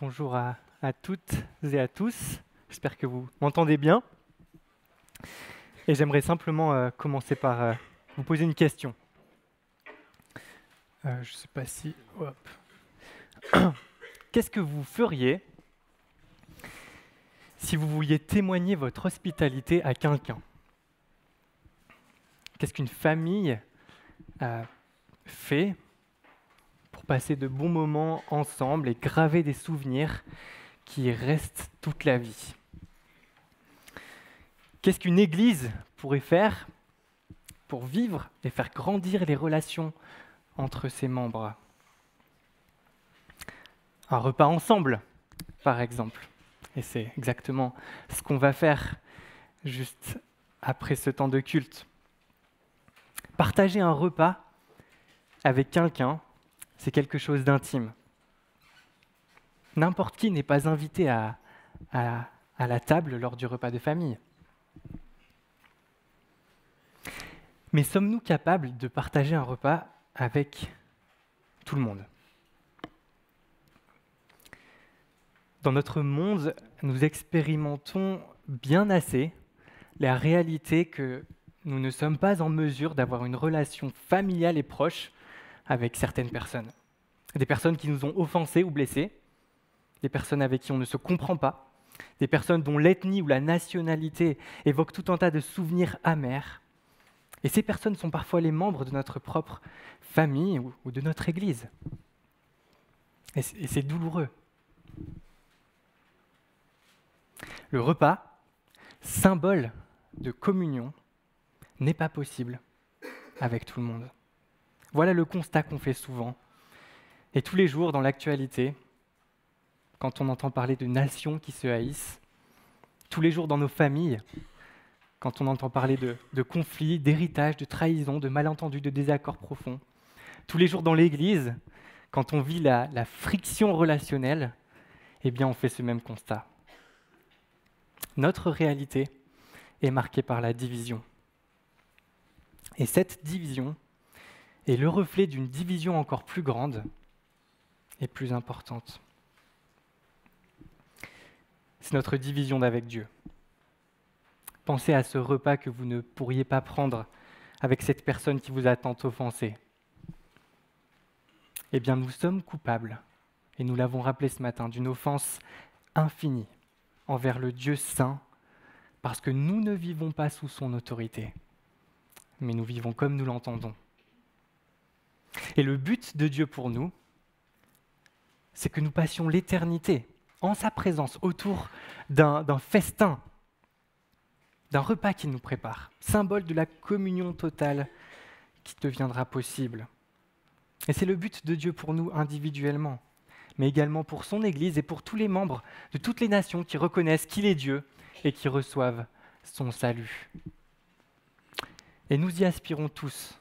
Bonjour à toutes et à tous. J'espère que vous m'entendez bien. Et j'aimerais simplement commencer par vous poser une question. Je ne sais pas si... Hop. Qu'est-ce que vous feriez si vous vouliez témoigner votre hospitalité à quelqu'un? Qu'est-ce qu'une famille fait pour passer de bons moments ensemble et graver des souvenirs qui restent toute la vie? Qu'est-ce qu'une église pourrait faire pour vivre et faire grandir les relations entre ses membres? Un repas ensemble, par exemple. Et c'est exactement ce qu'on va faire juste après ce temps de culte. Partager un repas avec quelqu'un, c'est quelque chose d'intime. N'importe qui n'est pas invité à la table lors du repas de famille. Mais sommes-nous capables de partager un repas avec tout le monde? Dans notre monde, nous expérimentons bien assez la réalité que nous ne sommes pas en mesure d'avoir une relation familiale et proche avec certaines personnes. Des personnes qui nous ont offensés ou blessés, des personnes avec qui on ne se comprend pas, des personnes dont l'ethnie ou la nationalité évoque tout un tas de souvenirs amers. Et ces personnes sont parfois les membres de notre propre famille ou de notre Église. Et c'est douloureux. Le repas, symbole de communion, n'est pas possible avec tout le monde. Voilà le constat qu'on fait souvent. Et tous les jours dans l'actualité, quand on entend parler de nations qui se haïssent, tous les jours dans nos familles, quand on entend parler de conflits, d'héritage, de trahison, de malentendus, de désaccords profonds, tous les jours dans l'Église, quand on vit la friction relationnelle, eh bien on fait ce même constat. Notre réalité est marquée par la division. Et cette division est le reflet d'une division encore plus grande et plus importante. C'est notre division d'avec Dieu. Pensez à ce repas que vous ne pourriez pas prendre avec cette personne qui vous a tant offensé. Eh bien, nous sommes coupables, et nous l'avons rappelé ce matin, d'une offense infinie envers le Dieu saint, parce que nous ne vivons pas sous son autorité, mais nous vivons comme nous l'entendons. Et le but de Dieu pour nous, c'est que nous passions l'éternité en sa présence, autour d'un festin, d'un repas qu'il nous prépare, symbole de la communion totale qui deviendra possible. Et c'est le but de Dieu pour nous individuellement, mais également pour son Église et pour tous les membres de toutes les nations qui reconnaissent qu'il est Dieu et qui reçoivent son salut. Et nous y aspirons tous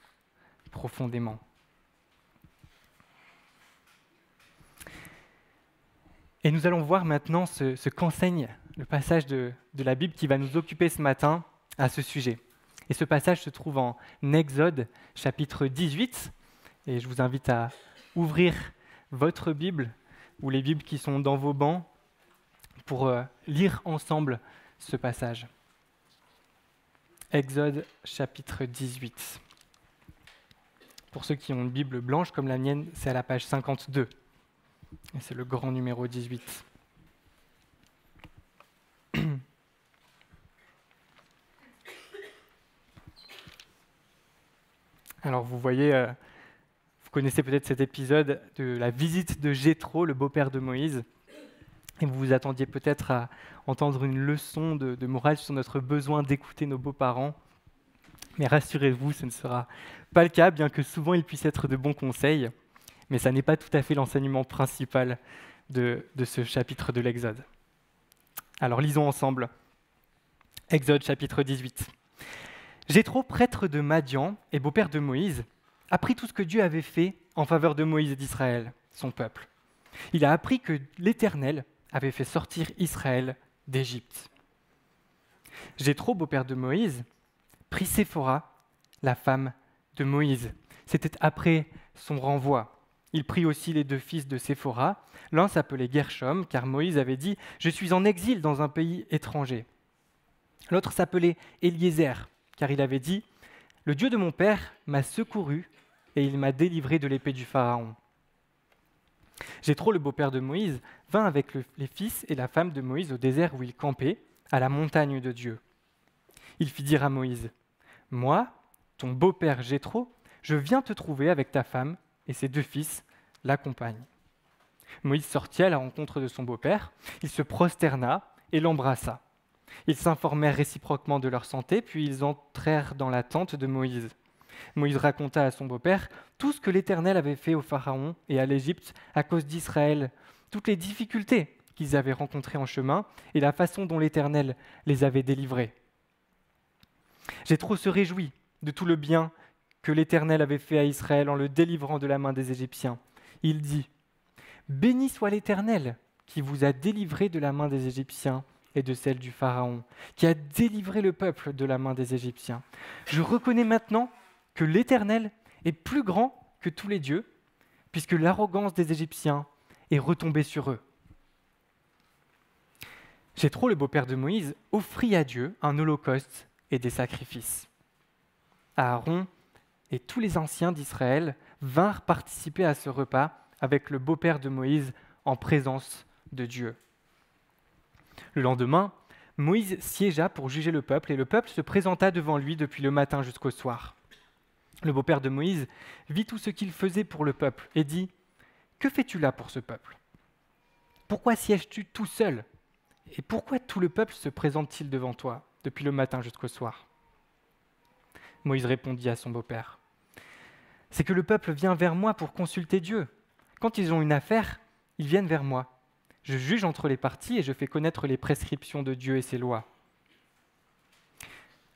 profondément. Et nous allons voir maintenant ce qu'enseigne le passage de la Bible qui va nous occuper ce matin à ce sujet. Et ce passage se trouve en Exode, chapitre 18. Et je vous invite à ouvrir votre Bible ou les Bibles qui sont dans vos bancs pour lire ensemble ce passage. Exode, chapitre 18. Pour ceux qui ont une Bible blanche comme la mienne, c'est à la page 52. Et c'est le grand numéro 18. Alors vous voyez, vous connaissez peut-être cet épisode de la visite de Jéthro, le beau-père de Moïse, et vous vous attendiez peut-être à entendre une leçon de morale sur notre besoin d'écouter nos beaux-parents. Mais rassurez-vous, ce ne sera pas le cas, bien que souvent ils puissent être de bons conseils, mais ça n'est pas tout à fait l'enseignement principal de ce chapitre de l'Exode. Alors lisons ensemble. Exode chapitre 18. Jéthro, prêtre de Madian et beau-père de Moïse, apprit tout ce que Dieu avait fait en faveur de Moïse et d'Israël, son peuple. Il a appris que l'Éternel avait fait sortir Israël d'Égypte. Jéthro, beau-père de Moïse, prit Séphora, la femme de Moïse. C'était après son renvoi. Il prit aussi les 2 fils de Séphora. L'un s'appelait Gershom, car Moïse avait dit « Je suis en exil dans un pays étranger ». L'autre s'appelait Éliézer, car il avait dit « Le Dieu de mon père m'a secouru et il m'a délivré de l'épée du Pharaon ». Jéthro, le beau-père de Moïse, vint avec les fils et la femme de Moïse au désert où il campait, à la montagne de Dieu. Il fit dire à Moïse « Moi, ton beau-père Jéthro, je viens te trouver avec ta femme et ses 2 fils l'accompagnent. » Moïse sortit à la rencontre de son beau-père, il se prosterna et l'embrassa. Ils s'informèrent réciproquement de leur santé, puis ils entrèrent dans la tente de Moïse. Moïse raconta à son beau-père tout ce que l'Éternel avait fait au Pharaon et à l'Égypte à cause d'Israël, toutes les difficultés qu'ils avaient rencontrées en chemin et la façon dont l'Éternel les avait délivrés. Jéthro se réjouit de tout le bien que l'Éternel avait fait à Israël en le délivrant de la main des Égyptiens. Il dit « Béni soit l'Éternel qui vous a délivré de la main des Égyptiens et de celle du Pharaon, qui a délivré le peuple de la main des Égyptiens. Je reconnais maintenant que l'Éternel est plus grand que tous les dieux, puisque l'arrogance des Égyptiens est retombée sur eux. » Jéthro, le beau-père de Moïse, offrit à Dieu un holocauste et des sacrifices. Aaron et tous les anciens d'Israël vinrent participer à ce repas avec le beau-père de Moïse en présence de Dieu. Le lendemain, Moïse siégea pour juger le peuple et le peuple se présenta devant lui depuis le matin jusqu'au soir. Le beau-père de Moïse vit tout ce qu'il faisait pour le peuple et dit « Que fais-tu là pour ce peuple? Pourquoi sièges-tu tout seul? Et pourquoi tout le peuple se présente-t-il devant toi depuis le matin jusqu'au soir ?» Moïse répondit à son beau-père « C'est que le peuple vient vers moi pour consulter Dieu. Quand ils ont une affaire, ils viennent vers moi. Je juge entre les parties et je fais connaître les prescriptions de Dieu et ses lois. »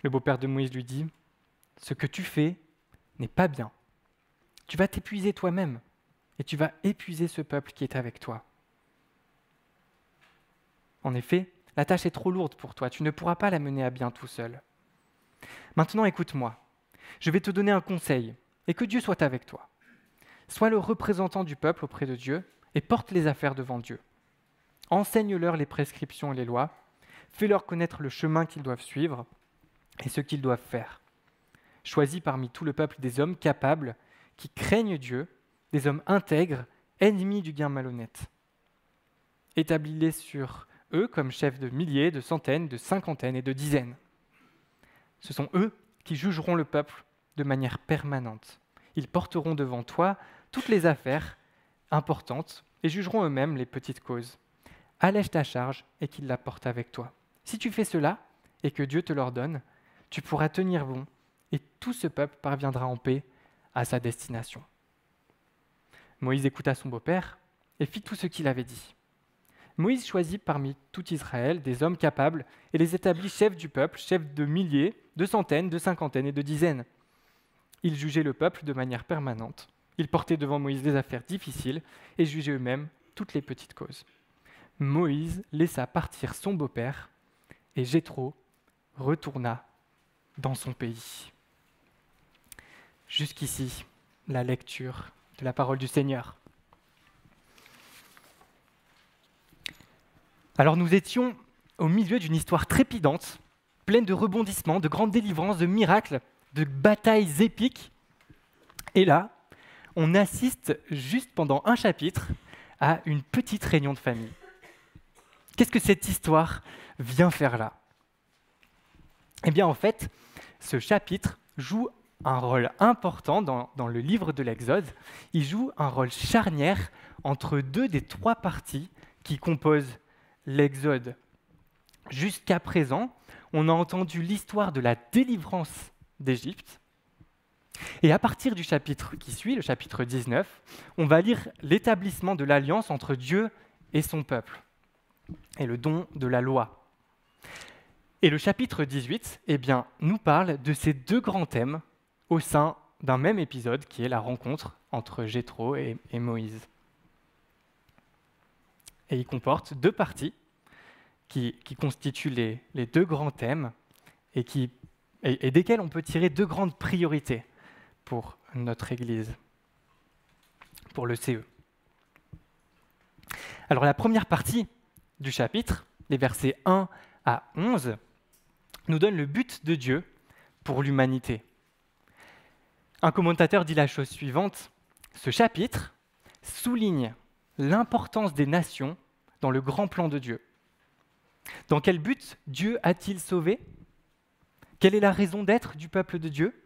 Le beau-père de Moïse lui dit « Ce que tu fais n'est pas bien. Tu vas t'épuiser toi-même et tu vas épuiser ce peuple qui est avec toi. En effet, la tâche est trop lourde pour toi, tu ne pourras pas la mener à bien tout seul. Maintenant, écoute-moi. Je vais te donner un conseil et que Dieu soit avec toi. Sois le représentant du peuple auprès de Dieu et porte les affaires devant Dieu. Enseigne-leur les prescriptions et les lois, fais-leur connaître le chemin qu'ils doivent suivre et ce qu'ils doivent faire. Choisis parmi tout le peuple des hommes capables, qui craignent Dieu, des hommes intègres, ennemis du gain malhonnête. Établis-les sur eux comme chefs de milliers, de centaines, de cinquantaines et de dizaines. Ce sont eux qui jugeront le peuple de manière permanente. Ils porteront devant toi toutes les affaires importantes et jugeront eux-mêmes les petites causes. Allège ta charge et qu'ils la portent avec toi. Si tu fais cela et que Dieu te l'ordonne, tu pourras tenir bon et tout ce peuple parviendra en paix à sa destination. » Moïse écouta son beau-père et fit tout ce qu'il avait dit. Moïse choisit parmi tout Israël des hommes capables et les établit chefs du peuple, chefs de milliers, de centaines, de cinquantaines et de dizaines. Ils jugeaient le peuple de manière permanente. Ils portaient devant Moïse des affaires difficiles et jugeaient eux-mêmes toutes les petites causes. Moïse laissa partir son beau-père et Jéthro retourna dans son pays. Jusqu'ici, la lecture de la parole du Seigneur. Alors nous étions au milieu d'une histoire trépidante, pleine de rebondissements, de grandes délivrances, de miracles, de batailles épiques. Et là, on assiste juste pendant un chapitre à une petite réunion de famille. Qu'est-ce que cette histoire vient faire là? Eh bien en fait, ce chapitre joue un rôle important dans le livre de l'Exode. Il joue un rôle charnière entre 2 des 3 parties qui composent l'Exode. Jusqu'à présent, on a entendu l'histoire de la délivrance d'Égypte. Et à partir du chapitre qui suit, le chapitre 19, on va lire l'établissement de l'alliance entre Dieu et son peuple, et le don de la loi. Et le chapitre 18, nous parle de ces 2 grands thèmes au sein d'un même épisode, qui est la rencontre entre Jéthro et Moïse. Et il comporte 2 parties qui constituent les 2 grands thèmes et desquels on peut tirer 2 grandes priorités pour notre Église. pour le CE. Alors la première partie du chapitre, les versets 1 à 11, nous donne le but de Dieu pour l'humanité. Un commentateur dit la chose suivante: ce chapitre souligne l'importance des nations dans le grand plan de Dieu. Dans quel but Dieu a-t-il sauvé? Quelle est la raison d'être du peuple de Dieu?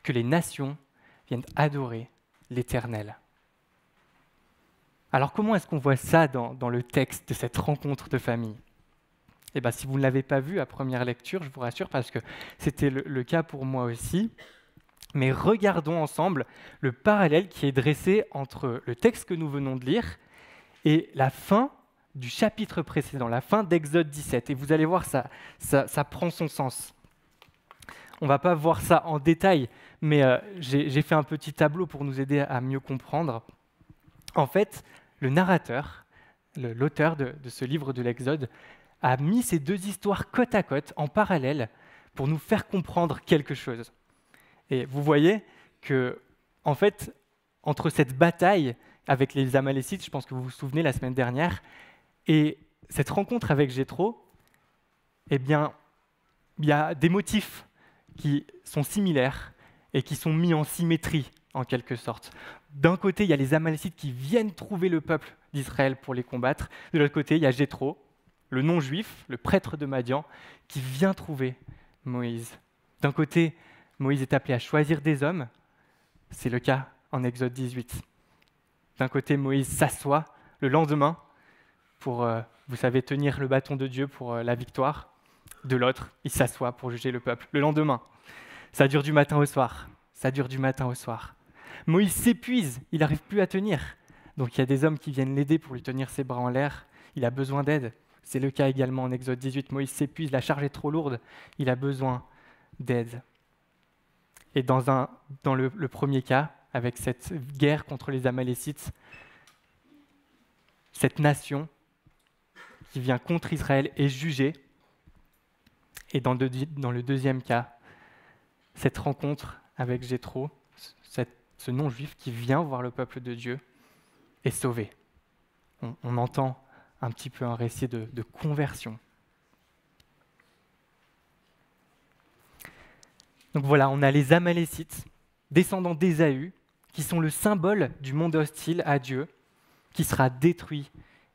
Que les nations viennent adorer l'Éternel. Alors comment est-ce qu'on voit ça dans le texte de cette rencontre de famille? Eh bien, si vous ne l'avez pas vu à première lecture, je vous rassure, parce que c'était le cas pour moi aussi, mais regardons ensemble le parallèle qui est dressé entre le texte que nous venons de lire et la fin du chapitre précédent, la fin d'Exode 17. Et vous allez voir, ça prend son sens. On ne va pas voir ça en détail, mais j'ai fait un petit tableau pour nous aider à mieux comprendre. En fait, le narrateur, l'auteur de ce livre de l'Exode, a mis ces deux histoires côte à côte, en parallèle, pour nous faire comprendre quelque chose. Et vous voyez que, en fait, entre cette bataille avec les Amalécites, je pense que vous vous souvenez la semaine dernière, et cette rencontre avec Jéthro, eh bien, il y a des motifs qui sont similaires et qui sont mis en symétrie, en quelque sorte. D'un côté, il y a les Amalécites qui viennent trouver le peuple d'Israël pour les combattre. De l'autre côté, il y a Jéthro, le non-juif, le prêtre de Madian, qui vient trouver Moïse. D'un côté, Moïse est appelé à choisir des hommes. C'est le cas en Exode 18. D'un côté, Moïse s'assoit le lendemain pour, vous savez, tenir le bâton de Dieu pour la victoire. De l'autre, il s'assoit pour juger le peuple. Le lendemain, ça dure du matin au soir. Ça dure du matin au soir. Moïse s'épuise, il n'arrive plus à tenir. Donc il y a des hommes qui viennent l'aider pour lui tenir ses bras en l'air. Il a besoin d'aide. C'est le cas également en Exode 18. Moïse s'épuise, la charge est trop lourde. Il a besoin d'aide. Et dans le premier cas, avec cette guerre contre les Amalécites, cette nation qui vient contre Israël est jugée. Et dans le deuxième cas, cette rencontre avec Jéthro, ce non-juif qui vient voir le peuple de Dieu, est sauvé. On entend un petit peu un récit de conversion. Donc voilà, on a les Amalécites, descendants d'Ésaü, qui sont le symbole du monde hostile à Dieu, qui sera détruit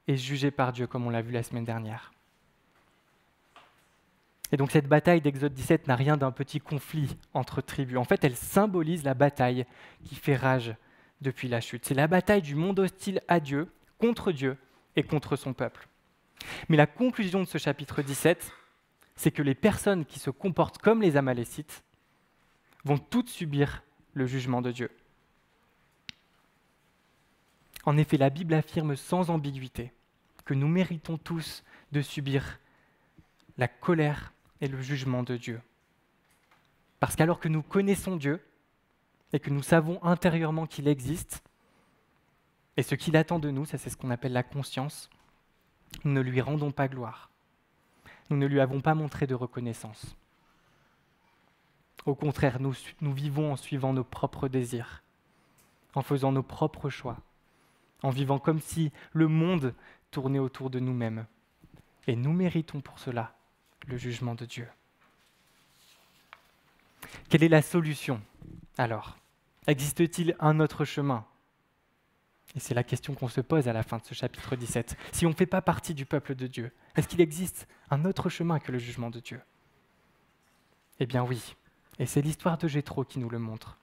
et jugé par Dieu, comme on l'a vu la semaine dernière. Et donc cette bataille d'Exode 17 n'a rien d'un petit conflit entre tribus. En fait, elle symbolise la bataille qui fait rage depuis la chute. C'est la bataille du monde hostile à Dieu et contre son peuple. Mais la conclusion de ce chapitre 17, c'est que les personnes qui se comportent comme les Amalécites vont toutes subir le jugement de Dieu. En effet, la Bible affirme sans ambiguïté que nous méritons tous de subir la colère et le jugement de Dieu. Parce qu'alors que nous connaissons Dieu et que nous savons intérieurement qu'il existe, et ce qu'il attend de nous, ça c'est ce qu'on appelle la conscience, nous ne lui rendons pas gloire. Nous ne lui avons pas montré de reconnaissance. Au contraire, nous vivons en suivant nos propres désirs, en faisant nos propres choix, en vivant comme si le monde tournait autour de nous-mêmes. Et nous méritons pour cela le jugement de Dieu. Quelle est la solution alors? Existe-t-il un autre chemin? Et c'est la question qu'on se pose à la fin de ce chapitre 17. Si on ne fait pas partie du peuple de Dieu, est-ce qu'il existe un autre chemin que le jugement de Dieu? Eh bien oui, et c'est l'histoire de Jéthro qui nous le montre.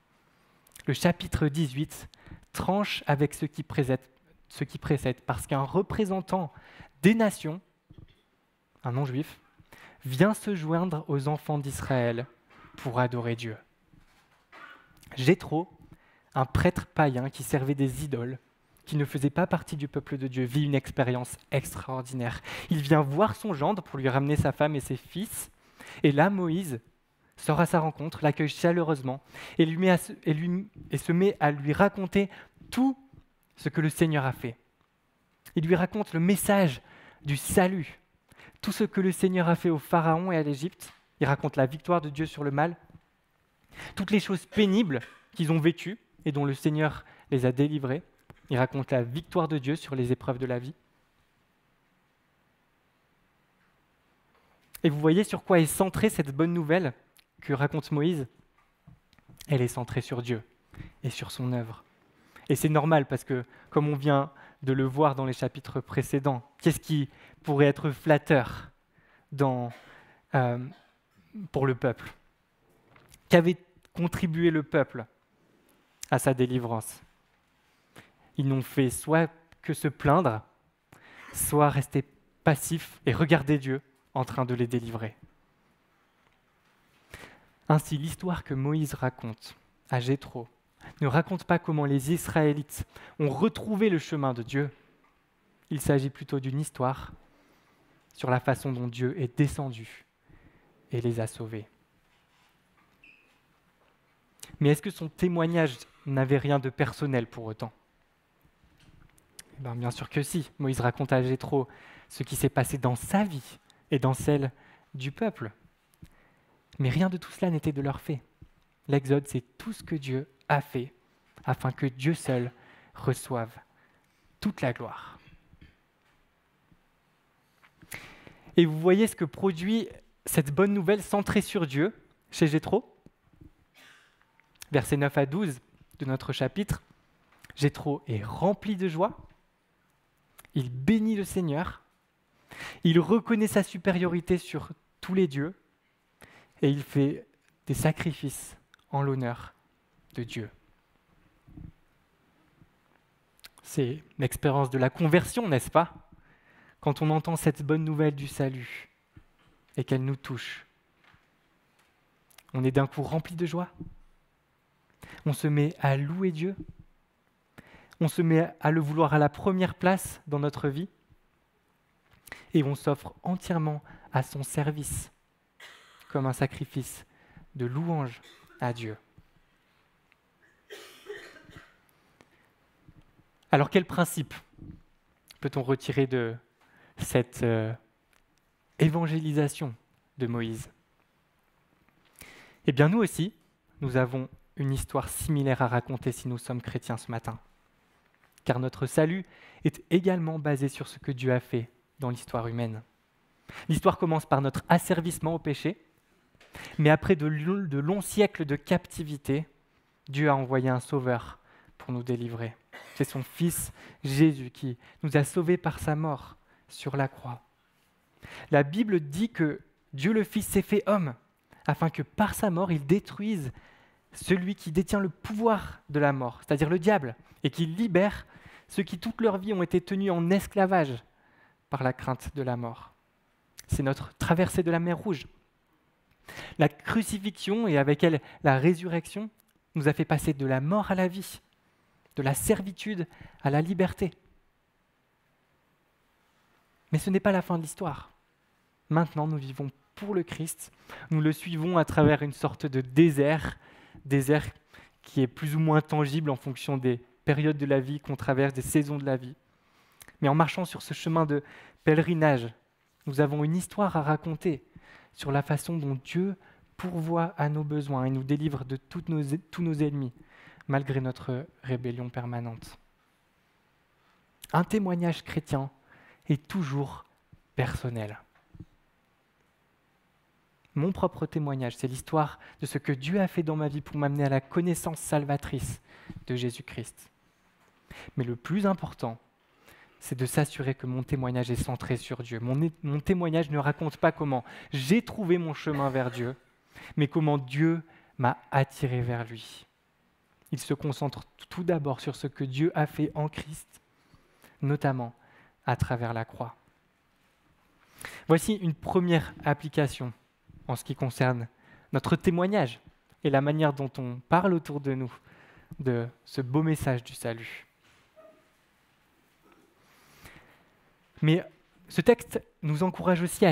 Le chapitre 18 tranche avec ce qui précède, parce qu'un représentant des nations, un non-juif, vient se joindre aux enfants d'Israël pour adorer Dieu. Jéthro, un prêtre païen qui servait des idoles, qui ne faisait pas partie du peuple de Dieu, vit une expérience extraordinaire. Il vient voir son gendre pour lui ramener sa femme et ses fils, et là Moïse sort à sa rencontre, l'accueille chaleureusement et se met à lui raconter tout ce que le Seigneur a fait. Il lui raconte le message du salut, tout ce que le Seigneur a fait au Pharaon et à l'Égypte. Il raconte la victoire de Dieu sur le mal, toutes les choses pénibles qu'ils ont vécues et dont le Seigneur les a délivrés. Il raconte la victoire de Dieu sur les épreuves de la vie. Et vous voyez sur quoi est centrée cette bonne nouvelle que raconte Moïse? Elle est centrée sur Dieu et sur son œuvre. Et c'est normal parce que, comme on vient de le voir dans les chapitres précédents, qu'est-ce qui pourrait être flatteur pour le peuple? Qu'avait contribué le peuple à sa délivrance? Ils n'ont fait soit que se plaindre, soit rester passifs et regarder Dieu en train de les délivrer. Ainsi, l'histoire que Moïse raconte à Jéthro ne raconte pas comment les Israélites ont retrouvé le chemin de Dieu. Il s'agit plutôt d'une histoire sur la façon dont Dieu est descendu et les a sauvés. Mais est-ce que son témoignage n'avait rien de personnel pour autant? Bien sûr que si. Moïse raconte à Jéthro ce qui s'est passé dans sa vie et dans celle du peuple. Mais rien de tout cela n'était de leur fait. L'Exode, c'est tout ce que Dieu a fait afin que Dieu seul reçoive toute la gloire. Et vous voyez ce que produit cette bonne nouvelle centrée sur Dieu chez Jéthro? Versets 9 à 12 de notre chapitre. Jéthro est rempli de joie. Il bénit le Seigneur. Il reconnaît sa supériorité sur tous les dieux. Et il fait des sacrifices en l'honneur de Dieu. C'est l'expérience de la conversion, n'est-ce pas? Quand on entend cette bonne nouvelle du salut et qu'elle nous touche, on est d'un coup rempli de joie. On se met à louer Dieu. On se met à le vouloir à la première place dans notre vie. Et on s'offre entièrement à son service, comme un sacrifice de louange à Dieu. Alors quel principe peut-on retirer de cette évangélisation de Moïse? Eh bien nous aussi, nous avons une histoire similaire à raconter si nous sommes chrétiens ce matin. Car notre salut est également basé sur ce que Dieu a fait dans l'histoire humaine. L'histoire commence par notre asservissement au péché, mais après de longs siècles de captivité, Dieu a envoyé un sauveur pour nous délivrer. C'est son Fils Jésus qui nous a sauvés par sa mort sur la croix. La Bible dit que Dieu le Fils s'est fait homme, afin que par sa mort, il détruise celui qui détient le pouvoir de la mort, c'est-à-dire le diable, et qui libère ceux qui toute leur vie ont été tenus en esclavage par la crainte de la mort. C'est notre traversée de la mer Rouge. La crucifixion et avec elle la résurrection nous a fait passer de la mort à la vie, de la servitude à la liberté. Mais ce n'est pas la fin de l'histoire. Maintenant, nous vivons pour le Christ. Nous le suivons à travers une sorte de désert qui est plus ou moins tangible en fonction des périodes de la vie qu'on traverse, des saisons de la vie. Mais en marchant sur ce chemin de pèlerinage, nous avons une histoire à raconter sur la façon dont Dieu pourvoit à nos besoins et nous délivre de tous nos ennemis, malgré notre rébellion permanente. Un témoignage chrétien est toujours personnel. Mon propre témoignage, c'est l'histoire de ce que Dieu a fait dans ma vie pour m'amener à la connaissance salvatrice de Jésus-Christ. Mais le plus important, c'est de s'assurer que mon témoignage est centré sur Dieu. Mon témoignage ne raconte pas comment j'ai trouvé mon chemin vers Dieu, mais comment Dieu m'a attiré vers lui. Il se concentre tout d'abord sur ce que Dieu a fait en Christ, notamment à travers la croix. Voici une première application en ce qui concerne notre témoignage et la manière dont on parle autour de nous de ce beau message du salut. Mais ce texte nous encourage aussi à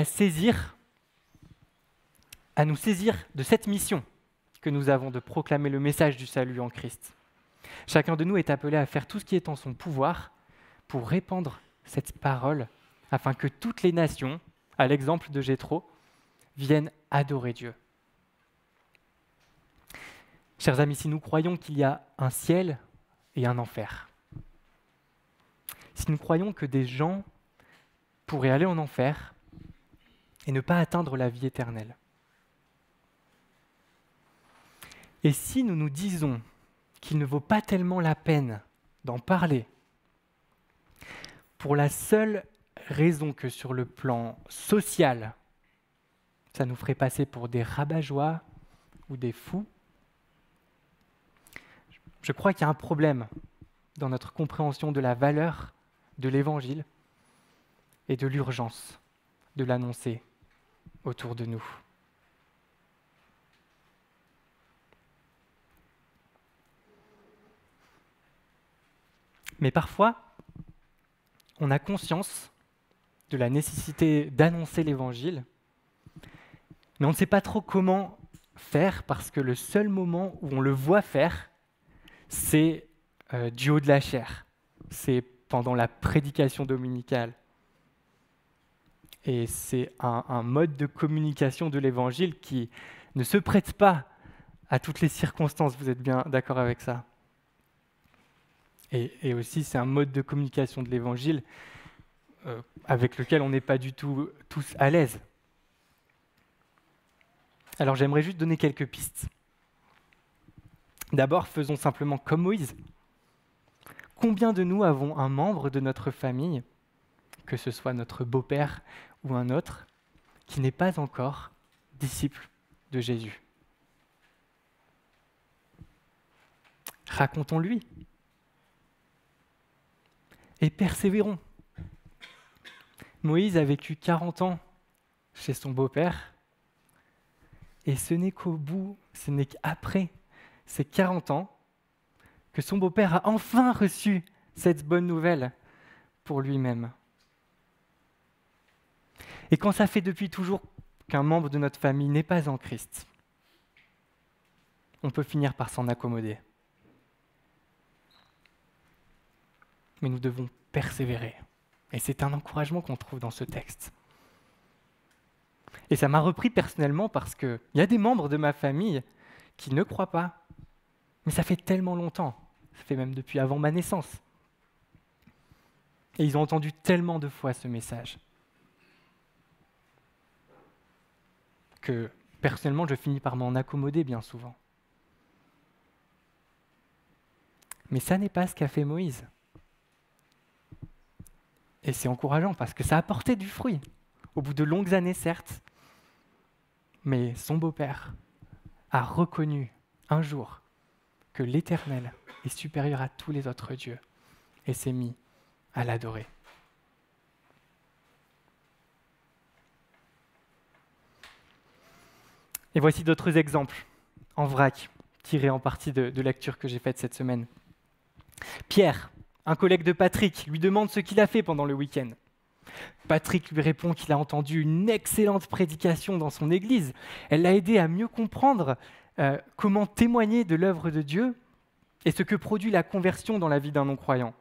nous saisir de cette mission que nous avons de proclamer le message du salut en Christ. Chacun de nous est appelé à faire tout ce qui est en son pouvoir pour répandre cette parole afin que toutes les nations, à l'exemple de Jéthro, viennent adorer Dieu. Chers amis, si nous croyons qu'il y a un ciel et un enfer, si nous croyons que des gens pourraient aller en enfer et ne pas atteindre la vie éternelle, et si nous nous disons qu'il ne vaut pas tellement la peine d'en parler, pour la seule raison que sur le plan social, ça nous ferait passer pour des rabat-joie ou des fous, je crois qu'il y a un problème dans notre compréhension de la valeur de l'Évangile et de l'urgence de l'annoncer autour de nous. Mais parfois, on a conscience de la nécessité d'annoncer l'Évangile, mais on ne sait pas trop comment faire parce que le seul moment où on le voit faire, c'est du haut de la chair. C'est pendant la prédication dominicale. Et c'est un mode de communication de l'Évangile qui ne se prête pas à toutes les circonstances, vous êtes bien d'accord avec ça? Et aussi, c'est un mode de communication de l'Évangile avec lequel on n'est pas du tout tous à l'aise. Alors j'aimerais juste donner quelques pistes. D'abord, faisons simplement comme Moïse. Combien de nous avons un membre de notre famille, que ce soit notre beau-père ou un autre, qui n'est pas encore disciple de Jésus? Racontons-lui. Et persévérons. Moïse a vécu 40 ans chez son beau-père, et ce n'est qu'après ces 40 ans que son beau-père a enfin reçu cette bonne nouvelle pour lui-même. Et quand ça fait depuis toujours qu'un membre de notre famille n'est pas en Christ, on peut finir par s'en accommoder. Mais nous devons persévérer. Et c'est un encouragement qu'on trouve dans ce texte. Et ça m'a repris personnellement parce qu'il y a des membres de ma famille qui ne croient pas. Mais ça fait tellement longtemps. Ça fait même depuis avant ma naissance. Et ils ont entendu tellement de fois ce message que personnellement, je finis par m'en accommoder bien souvent. Mais ça n'est pas ce qu'a fait Moïse. Et c'est encourageant parce que ça a porté du fruit. Au bout de longues années, certes, mais son beau-père a reconnu un jour que l'Éternel est supérieur à tous les autres dieux et s'est mis à l'adorer. Et voici d'autres exemples en vrac, tirés en partie de lecture que j'ai faite cette semaine. Pierre, un collègue de Patrick, lui demande ce qu'il a fait pendant le week-end. Patrick lui répond qu'il a entendu une excellente prédication dans son église. Elle l'a aidé à mieux comprendre comment témoigner de l'œuvre de Dieu et ce que produit la conversion dans la vie d'un non-croyant.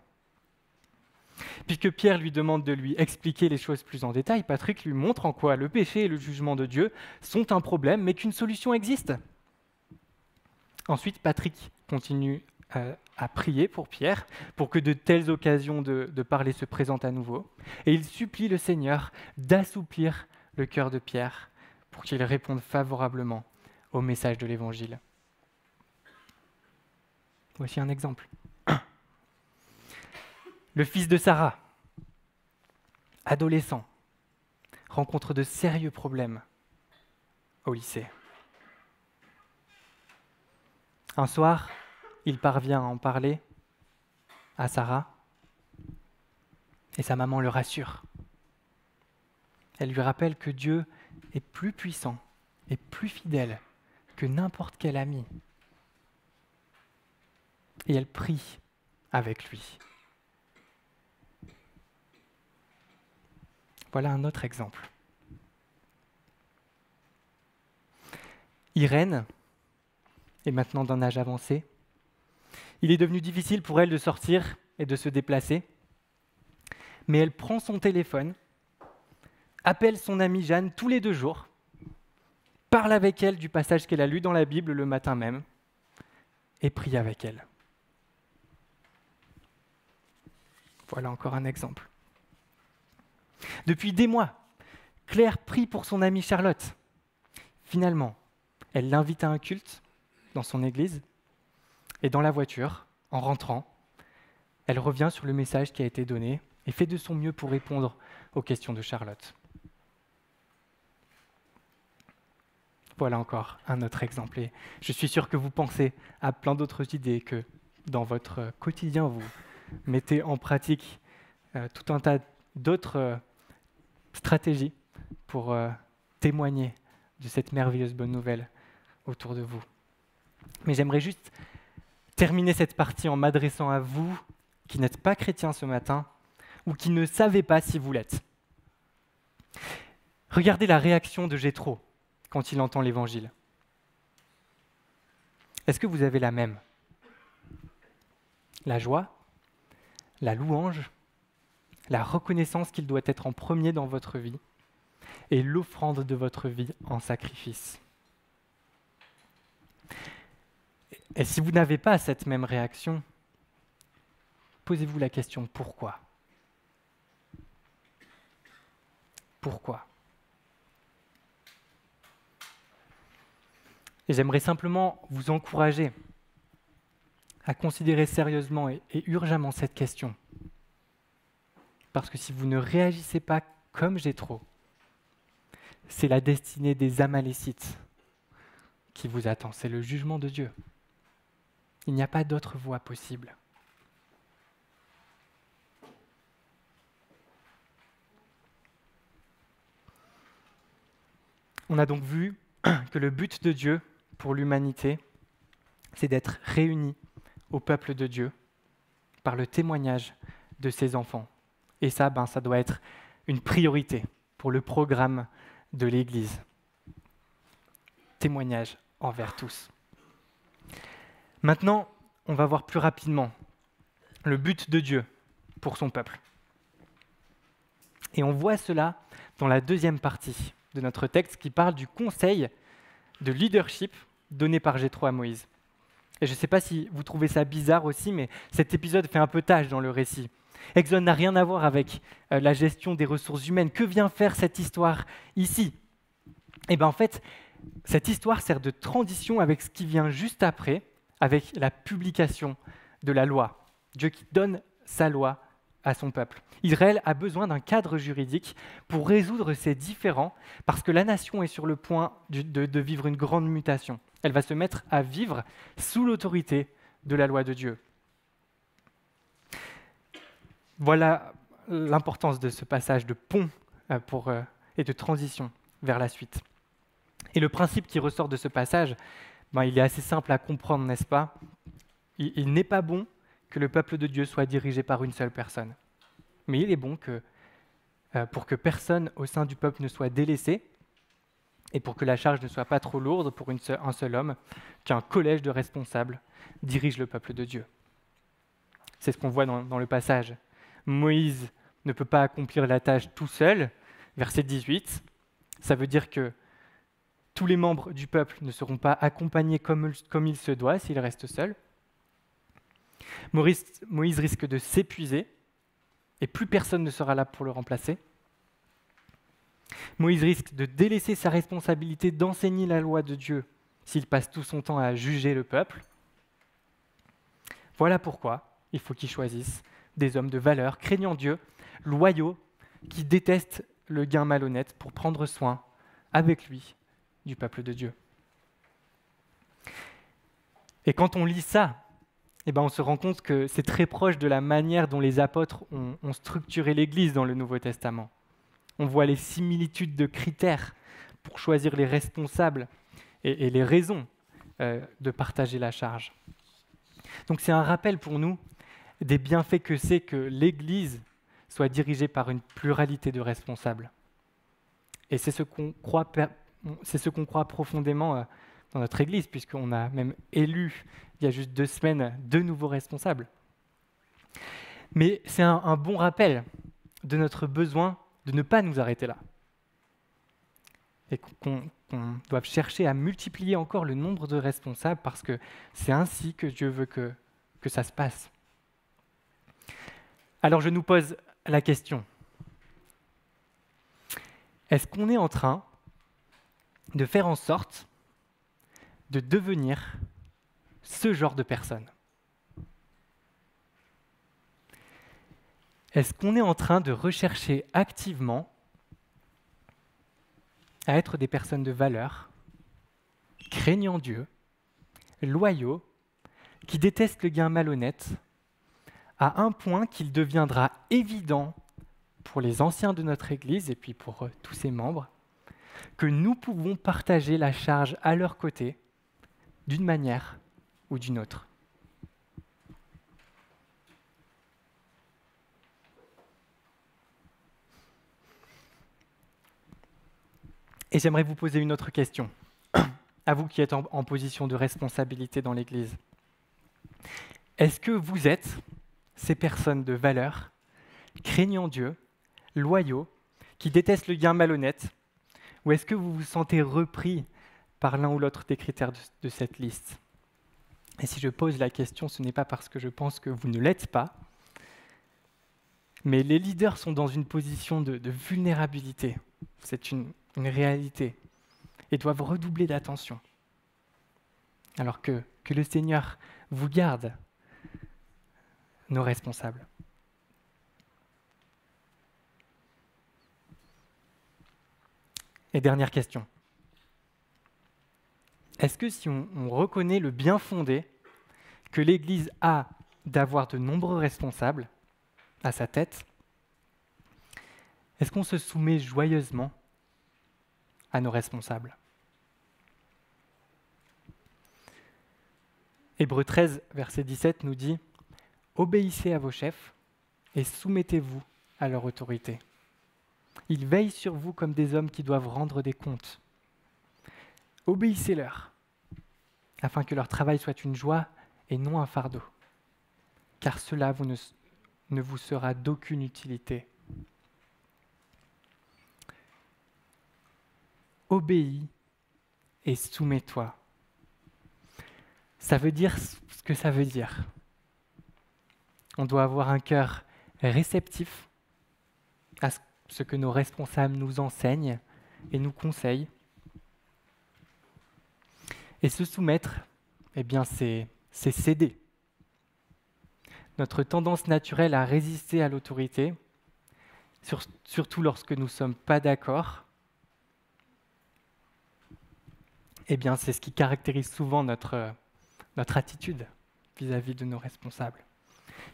Puisque Pierre lui demande de lui expliquer les choses plus en détail, Patrick lui montre en quoi le péché et le jugement de Dieu sont un problème, mais qu'une solution existe. Ensuite, Patrick continue à prier pour Pierre, pour que de telles occasions de parler se présentent à nouveau. Et il supplie le Seigneur d'assouplir le cœur de Pierre pour qu'il réponde favorablement au message de l'Évangile. Voici un exemple. Le fils de Sarah, adolescent, rencontre de sérieux problèmes au lycée. Un soir, il parvient à en parler à Sarah et sa maman le rassure. Elle lui rappelle que Dieu est plus puissant et plus fidèle que n'importe quel ami. Et elle prie avec lui. Voilà un autre exemple. Irène est maintenant d'un âge avancé. Il est devenu difficile pour elle de sortir et de se déplacer. Mais elle prend son téléphone, appelle son amie Jeanne tous les 2 jours, parle avec elle du passage qu'elle a lu dans la Bible le matin même, et prie avec elle. Voilà encore un exemple. Depuis des mois, Claire prie pour son amie Charlotte. Finalement, elle l'invite à un culte dans son église et dans la voiture, en rentrant, elle revient sur le message qui a été donné et fait de son mieux pour répondre aux questions de Charlotte. Voilà encore un autre exemple. Et je suis sûr que vous pensez à plein d'autres idées que dans votre quotidien, vous mettez en pratique tout un tas d'autres stratégies pour témoigner de cette merveilleuse bonne nouvelle autour de vous. Mais j'aimerais juste terminer cette partie en m'adressant à vous qui n'êtes pas chrétiens ce matin ou qui ne savez pas si vous l'êtes. Regardez la réaction de Jéthro quand il entend l'Évangile. Est-ce que vous avez la même ? La joie, la louange, la reconnaissance qu'il doit être en premier dans votre vie et l'offrande de votre vie en sacrifice. Et si vous n'avez pas cette même réaction, posez-vous la question, pourquoi ? Pourquoi ? Et j'aimerais simplement vous encourager à considérer sérieusement et urgemment cette question. Parce que si vous ne réagissez pas comme Jéthro, c'est la destinée des Amalécites qui vous attend, c'est le jugement de Dieu. Il n'y a pas d'autre voie possible. On a donc vu que le but de Dieu pour l'humanité, c'est d'être réunis au peuple de Dieu par le témoignage de ses enfants. Et ça, ça doit être une priorité pour le programme de l'Église. Témoignage envers tous. Maintenant, on va voir plus rapidement le but de Dieu pour son peuple. Et on voit cela dans la deuxième partie de notre texte qui parle du conseil de leadership donné par Jéthro à Moïse. Et je ne sais pas si vous trouvez ça bizarre aussi, mais cet épisode fait un peu tâche dans le récit. Exode n'a rien à voir avec la gestion des ressources humaines. Que vient faire cette histoire ici ? Eh bien en fait, cette histoire sert de transition avec ce qui vient juste après, avec la publication de la loi. Dieu qui donne sa loi à son peuple. Israël a besoin d'un cadre juridique pour résoudre ces différends, parce que la nation est sur le point de vivre une grande mutation. Elle va se mettre à vivre sous l'autorité de la loi de Dieu. Voilà l'importance de ce passage de pont et de transition vers la suite. Et le principe qui ressort de ce passage, il est assez simple à comprendre, n'est-ce pas ? Il n'est pas bon que le peuple de Dieu soit dirigé par une seule personne. Mais il est bon pour que personne au sein du peuple ne soit délaissé et pour que la charge ne soit pas trop lourde pour un seul homme, qu'un collège de responsables dirige le peuple de Dieu. C'est ce qu'on voit dans le passage. Moïse ne peut pas accomplir la tâche tout seul. Verset 18, ça veut dire que tous les membres du peuple ne seront pas accompagnés comme il se doit s'il reste seul. Moïse risque de s'épuiser et plus personne ne sera là pour le remplacer. Moïse risque de délaisser sa responsabilité d'enseigner la loi de Dieu s'il passe tout son temps à juger le peuple. Voilà pourquoi il faut qu'il choisisse des hommes de valeur, craignant Dieu, loyaux, qui détestent le gain malhonnête pour prendre soin avec lui du peuple de Dieu. Et quand on lit ça, on se rend compte que c'est très proche de la manière dont les apôtres ont structuré l'Église dans le Nouveau Testament. On voit les similitudes de critères pour choisir les responsables et les raisons de partager la charge. Donc c'est un rappel pour nous des bienfaits que c'est que l'Église soit dirigée par une pluralité de responsables. Et c'est ce qu'on croit profondément dans notre Église, puisqu'on a même élu, il y a juste 2 semaines, 2 nouveaux responsables. Mais c'est un bon rappel de notre besoin de ne pas nous arrêter là. et qu'on doive chercher à multiplier encore le nombre de responsables parce que c'est ainsi que Dieu veut que ça se passe. Alors je nous pose la question, est-ce qu'on est en train de faire en sorte de devenir ce genre de personne? Est-ce qu'on est en train de rechercher activement à être des personnes de valeur, craignant Dieu, loyaux, qui détestent le gain malhonnête, à un point qu'il deviendra évident pour les anciens de notre Église et puis pour tous ses membres, que nous pouvons partager la charge à leur côté d'une manière ou d'une autre. Et j'aimerais vous poser une autre question, à vous qui êtes en position de responsabilité dans l'Église. Est-ce que vous êtes ces personnes de valeur, craignant Dieu, loyaux, qui détestent le gain malhonnête, ou est-ce que vous vous sentez repris par l'un ou l'autre des critères de cette liste? Et si je pose la question, ce n'est pas parce que je pense que vous ne l'êtes pas, mais les leaders sont dans une position de vulnérabilité. C'est une réalité et doivent redoubler d'attention. Alors que le Seigneur vous garde nos responsables. Et dernière question. Est-ce que si on reconnaît le bien fondé que l'Église a d'avoir de nombreux responsables à sa tête, est-ce qu'on se soumet joyeusement à nos responsables? Hébreux 13, verset 17 nous dit « Obéissez à vos chefs et soumettez-vous à leur autorité. Ils veillent sur vous comme des hommes qui doivent rendre des comptes. Obéissez-leur, afin que leur travail soit une joie et non un fardeau, car cela ne vous sera d'aucune utilité. » Obéis et soumets-toi. Ça veut dire ce que ça veut dire. On doit avoir un cœur réceptif à ce que nos responsables nous enseignent et nous conseillent. Et se soumettre, eh bien, c'est céder. Notre tendance naturelle à résister à l'autorité, surtout lorsque nous ne sommes pas d'accord, eh bien, c'est ce qui caractérise souvent notre attitude vis-à-vis de nos responsables.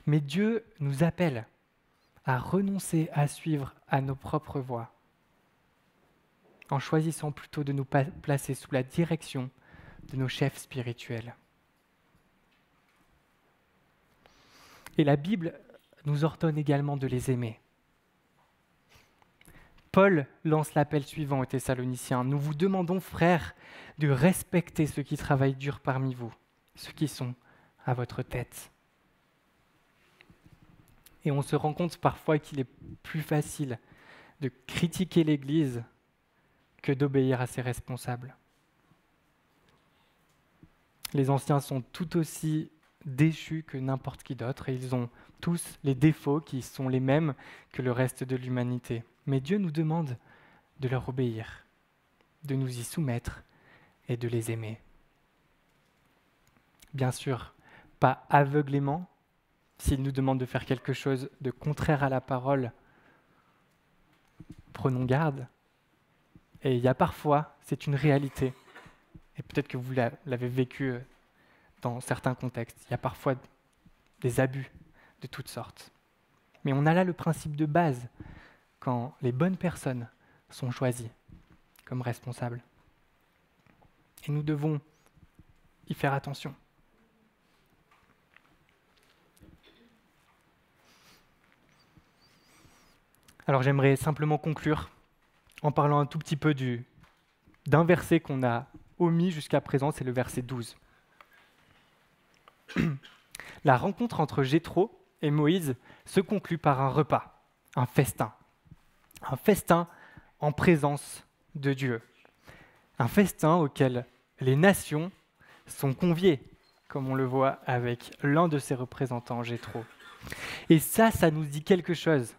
Mais Dieu nous appelle à renoncer à suivre à nos propres voies, en choisissant plutôt de nous placer sous la direction de nos chefs spirituels. Et la Bible nous ordonne également de les aimer. Paul lance l'appel suivant aux Thessaloniciens. « Nous vous demandons, frères, de respecter ceux qui travaillent dur parmi vous, ceux qui sont à votre tête. » Et on se rend compte parfois qu'il est plus facile de critiquer l'Église que d'obéir à ses responsables. Les anciens sont tout aussi déchus que n'importe qui d'autre et ils ont tous les défauts qui sont les mêmes que le reste de l'humanité. Mais Dieu nous demande de leur obéir, de nous y soumettre et de les aimer. Bien sûr, pas aveuglément. S'il nous demande de faire quelque chose de contraire à la parole, prenons garde. Et il y a parfois, c'est une réalité, et peut-être que vous l'avez vécu dans certains contextes, il y a parfois des abus de toutes sortes. Mais on a là le principe de base, quand les bonnes personnes sont choisies comme responsables. Et nous devons y faire attention. Alors j'aimerais simplement conclure en parlant un tout petit peu d'un verset qu'on a omis jusqu'à présent, c'est le verset 12. La rencontre entre Jéthro et Moïse se conclut par un repas, un festin en présence de Dieu. Un festin auquel les nations sont conviées, comme on le voit avec l'un de ses représentants, Jéthro. Et ça nous dit quelque chose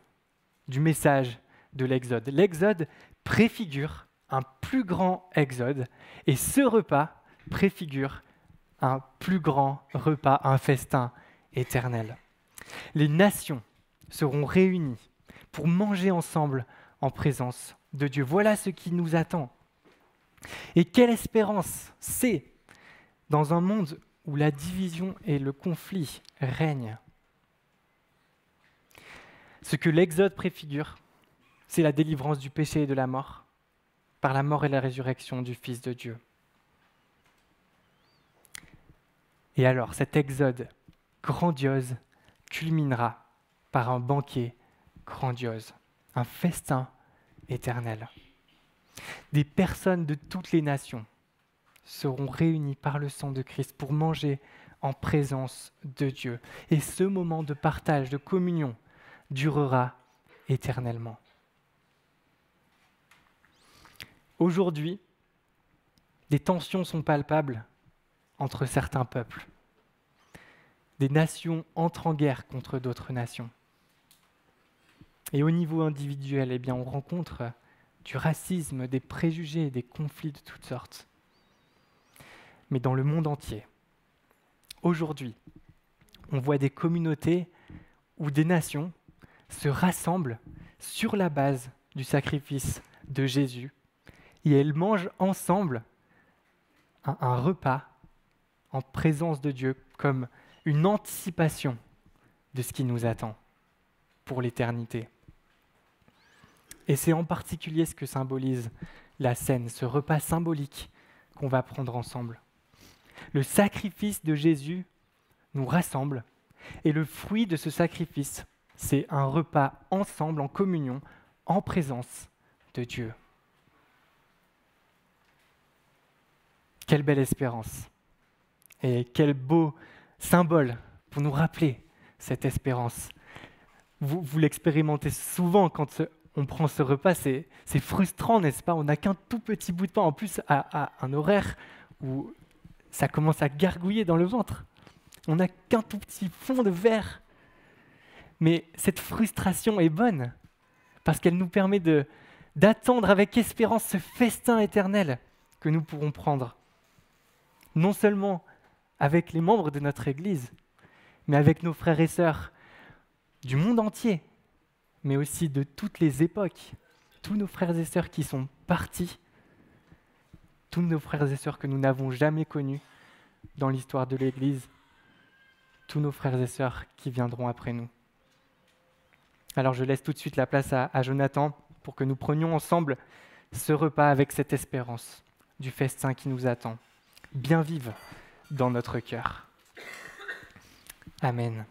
du message de l'Exode. L'Exode préfigure un plus grand Exode, et ce repas préfigure un plus grand repas, un festin éternel. Les nations seront réunies pour manger ensemble en présence de Dieu. Voilà ce qui nous attend. Et quelle espérance c'est dans un monde où la division et le conflit règnent. Ce que l'Exode préfigure, c'est la délivrance du péché et de la mort, par la mort et la résurrection du Fils de Dieu. Et alors, cet Exode grandiose culminera par un banquet grandiose, un festin éternel. Des personnes de toutes les nations seront réunies par le sang de Christ pour manger en présence de Dieu. Et ce moment de partage, de communion, durera éternellement. Aujourd'hui, des tensions sont palpables entre certains peuples. Des nations entrent en guerre contre d'autres nations. Et au niveau individuel, eh bien, on rencontre du racisme, des préjugés, des conflits de toutes sortes. Mais dans le monde entier, aujourd'hui, on voit des communautés ou des nations se rassemblent sur la base du sacrifice de Jésus et elles mangent ensemble un repas en présence de Dieu comme une anticipation de ce qui nous attend pour l'éternité. Et c'est en particulier ce que symbolise la scène, ce repas symbolique qu'on va prendre ensemble. Le sacrifice de Jésus nous rassemble et le fruit de ce sacrifice, c'est un repas ensemble, en communion, en présence de Dieu. Quelle belle espérance et quel beau symbole pour nous rappeler cette espérance. Vous l'expérimentez souvent quand on prend ce repas, c'est frustrant, n'est-ce pas? On n'a qu'un tout petit bout de pain, en plus à un horaire où ça commence à gargouiller dans le ventre. On n'a qu'un tout petit fond de verre. Mais cette frustration est bonne, parce qu'elle nous permet d'attendre avec espérance ce festin éternel que nous pourrons prendre. Non seulement avec les membres de notre Église, mais avec nos frères et sœurs du monde entier, mais aussi de toutes les époques, tous nos frères et sœurs qui sont partis, tous nos frères et sœurs que nous n'avons jamais connus dans l'histoire de l'Église, tous nos frères et sœurs qui viendront après nous. Alors je laisse tout de suite la place à Jonathan pour que nous prenions ensemble ce repas avec cette espérance du festin qui nous attend, bien vive dans notre cœur. Amen.